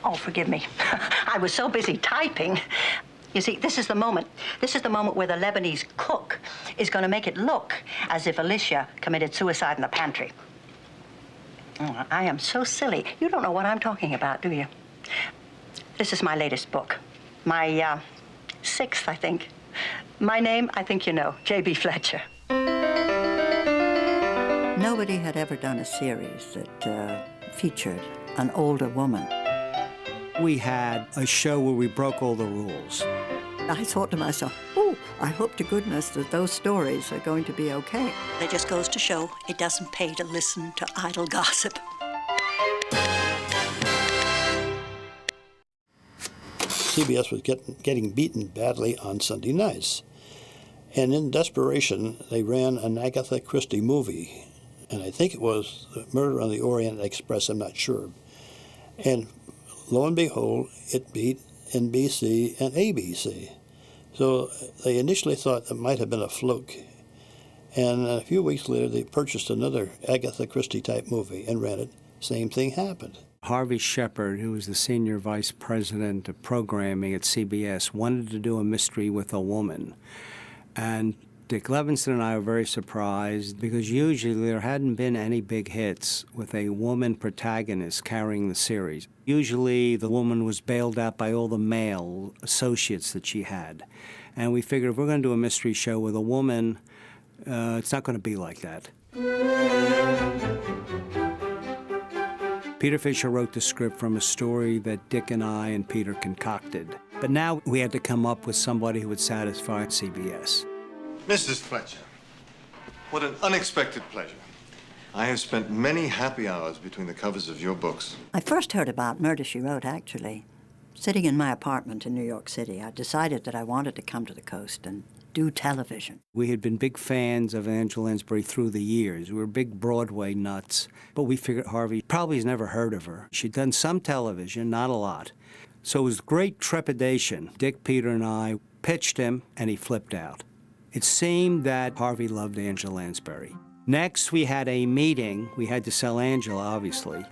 Oh, forgive me. I was so busy typing. You see, this is the moment. This is the moment where the Lebanese cook is going to make it look as if Alicia committed suicide in the pantry. Oh, I am so silly. You don't know what I'm talking about, do you? This is my latest book. My, 6th, I think. My name, I think you know, J.B. Fletcher. Nobody had ever done a series that featured an older woman. We had a show where we broke all the rules. I thought to myself, oh, I hope to goodness that those stories are going to be okay. It just goes to show it doesn't pay to listen to idle gossip. CBS was getting beaten badly on Sunday nights. And in desperation, they ran an Agatha Christie movie. And I think it was Murder on the Orient Express, I'm not sure. And lo and behold, it beat NBC and ABC. So they initially thought it might have been a fluke. And a few weeks later, they purchased another Agatha Christie-type movie and ran it. Same thing happened. Harvey Shepard, who was the senior vice president of programming at CBS, wanted to do a mystery with a woman. And Dick Levinson and I were very surprised because usually there hadn't been any big hits with a woman protagonist carrying the series. Usually the woman was bailed out by all the male associates that she had. And we figured if we're going to do a mystery show with a woman, it's not going to be like that. Peter Fisher wrote the script from a story that Dick and I and Peter concocted. But now we had to come up with somebody who would satisfy CBS. Mrs. Fletcher, what an unexpected pleasure. I have spent many happy hours between the covers of your books. I first heard about Murder, She Wrote, actually. Sitting in my apartment in New York City, I decided that I wanted to come to the coast and do television. We had been big fans of Angela Lansbury through the years. We were big Broadway nuts, but we figured Harvey probably has never heard of her. She'd done some television, not a lot. So it was great trepidation. Dick, Peter, and I pitched him, and he flipped out. It seemed that Harvey loved Angela Lansbury. Next, we had a meeting. We had to sell Angela, obviously,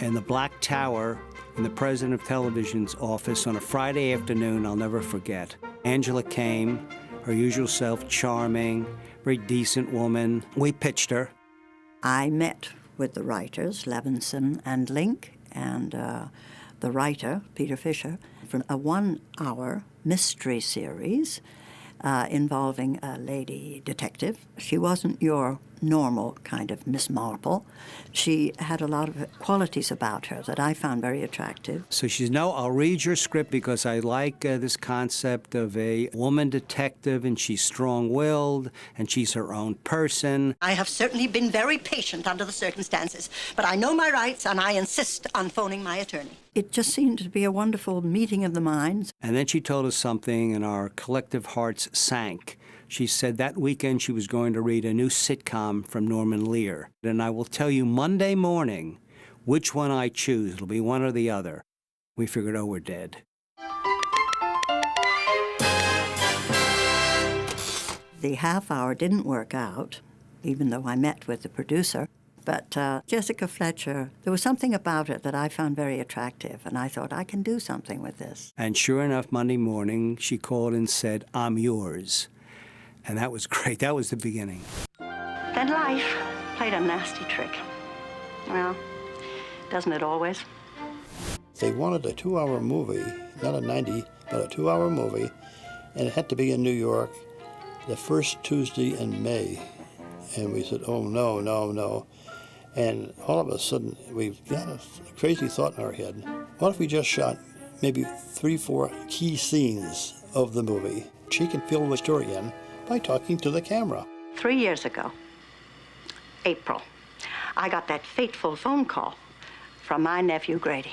in the Black Tower in the president of television's office on a Friday afternoon I'll never forget. Angela came, her usual self, charming, very decent woman. We pitched her. I met with the writers, Levinson and Link, and the writer, Peter Fisher, for a 1-hour mystery series involving a lady detective. She wasn't your normal kind of Miss Marple. She had a lot of qualities about her that I found very attractive. So she says, no, I'll read your script because I like this concept of a woman detective, and she's strong-willed, and she's her own person. I have certainly been very patient under the circumstances, but I know my rights, and I insist on phoning my attorney. It just seemed to be a wonderful meeting of the minds. And then she told us something, and our collective hearts sank. She said that weekend she was going to read a new sitcom from Norman Lear. And I will tell you Monday morning which one I choose. It'll be one or the other. We figured, oh, we're dead. The half hour didn't work out, even though I met with the producer. But Jessica Fletcher, there was something about it that I found very attractive, and I thought, I can do something with this. And sure enough, Monday morning, she called and said, I'm yours. And that was great. That was the beginning. Then life played a nasty trick. Well, doesn't it always? They wanted a 2-hour movie, not a 90, but a 2-hour movie, and it had to be in New York the first Tuesday in May. And we said, oh, no, no, no. And all of a sudden, we got a crazy thought in our head. What if we just shot maybe 3-4 key scenes of the movie? She can fill the story in by talking to the camera. 3 years ago, April, I got that fateful phone call from my nephew, Grady.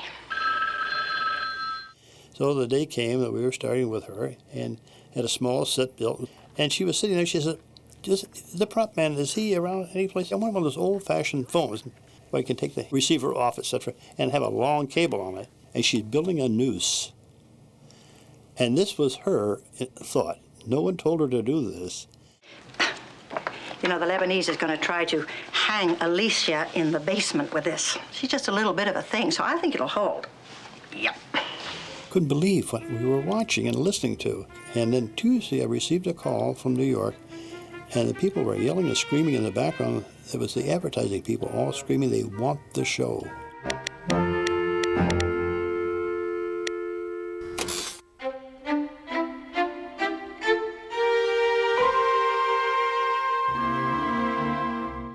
So the day came that we were starting with her and had a small set built. And she was sitting there, she said, the prop man, is he around any place? I want one of those old-fashioned phones where you can take the receiver off, etc., and have a long cable on it. And she's building a noose. And this was her thought. No one told her to do this. You know, the Lebanese is going to try to hang Alicia in the basement with this. She's just a little bit of a thing, so I think it'll hold. Yep. Couldn't believe what we were watching and listening to. And then Tuesday, I received a call from New York, and the people were yelling and screaming in the background. It was the advertising people all screaming they want the show.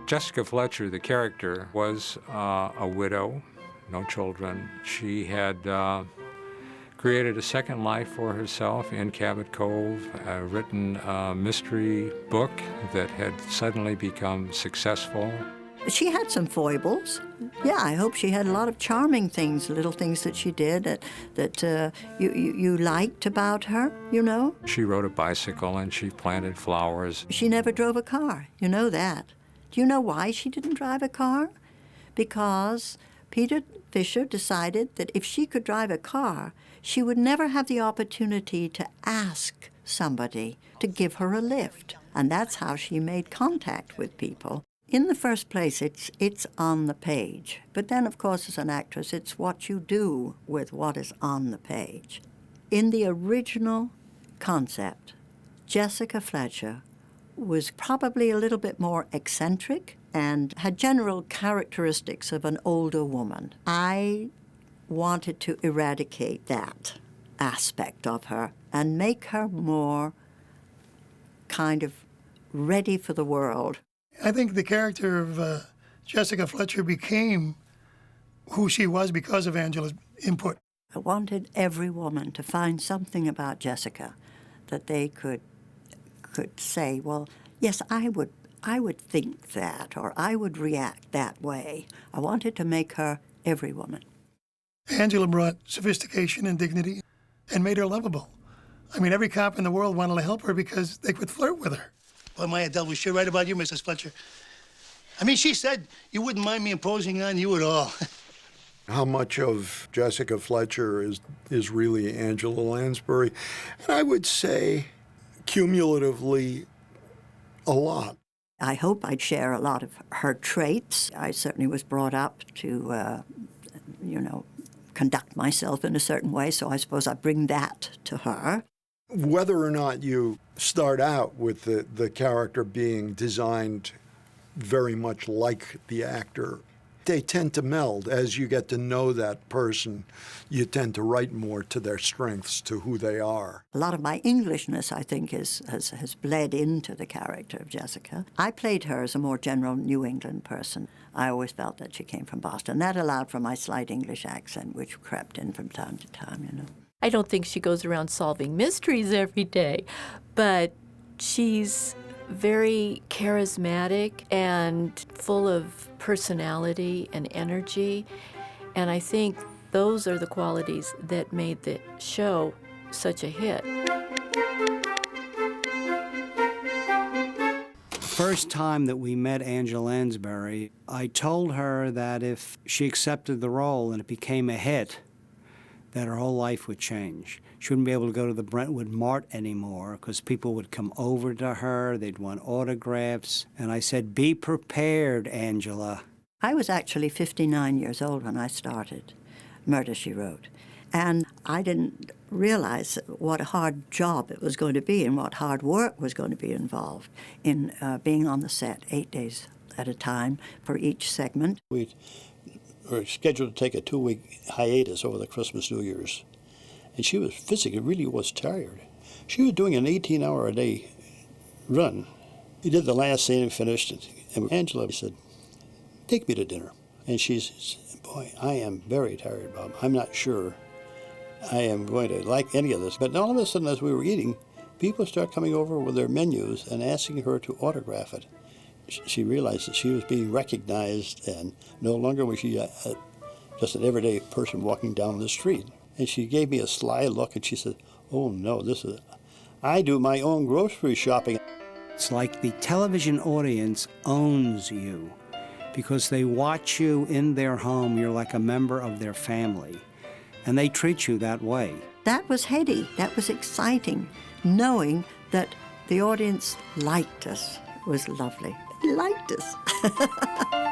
Jessica Fletcher, the character, was a widow, no children. She had created a second life for herself in Cabot Cove, written a mystery book that had suddenly become successful. She had some foibles. Yeah, I hope she had a lot of charming things, little things that she did that you liked about her, you know? She rode a bicycle and she planted flowers. She never drove a car, you know that. Do you know why she didn't drive a car? Because Peter Fisher decided that if she could drive a car, she would never have the opportunity to ask somebody to give her a lift. And that's how she made contact with people. In the first place, it's on the page. But then, of course, as an actress, it's what you do with what is on the page. In the original concept, Jessica Fletcher was probably a little bit more eccentric and had general characteristics of an older woman. I wanted to eradicate that aspect of her and make her more kind of ready for the world. I think the character of Jessica Fletcher became who she was because of Angela's input. I wanted every woman to find something about Jessica that they could say, well, yes, I would think that, or I would react that way. I wanted to make her every woman. Angela brought sophistication and dignity and made her lovable. I mean, every cop in the world wanted to help her because they could flirt with her. Boy, Maya Dell was sure right about you, Mrs. Fletcher. I mean, she said you wouldn't mind me imposing on you at all. How much of Jessica Fletcher is really Angela Lansbury? And I would say, cumulatively, a lot. I hope I'd share a lot of her traits. I certainly was brought up to, conduct myself in a certain way, so I suppose I bring that to her. Whether or not you start out with the character being designed very much like the actor, they tend to meld. As you get to know that person, you tend to write more to their strengths, to who they are. A lot of my Englishness, I think, has bled into the character of Jessica. I played her as a more general New England person. I always felt that she came from Boston. That allowed for my slight English accent, which crept in from time to time, you know. I don't think she goes around solving mysteries every day, but she's very charismatic and full of personality and energy, and I think those are the qualities that made the show such a hit. First time that we met Angela Lansbury, I told her that if she accepted the role and it became a hit, that her whole life would change. She wouldn't be able to go to the Brentwood Mart anymore because people would come over to her, they'd want autographs. And I said, be prepared, Angela. I was actually 59 years old when I started Murder, She Wrote. And I didn't realize what a hard job it was going to be and what hard work was going to be involved in being on the set 8 days at a time for each segment. We were scheduled to take a 2-week hiatus over the Christmas, New Year's. And she was physically, really was tired. She was doing an 18-hour-a-day run. We did the last scene and finished it. And Angela said, take me to dinner. And she said, boy, I am very tired, Bob. I'm not sure I am going to like any of this. But all of a sudden, as we were eating, people start coming over with their menus and asking her to autograph it. She realized that she was being recognized, and no longer was she just an everyday person walking down the street. And she gave me a sly look, and she said, oh, no, I do my own grocery shopping. It's like the television audience owns you because they watch you in their home. You're like a member of their family, and they treat you that way. That was heady. That was exciting. Knowing that the audience liked us was lovely. He liked us.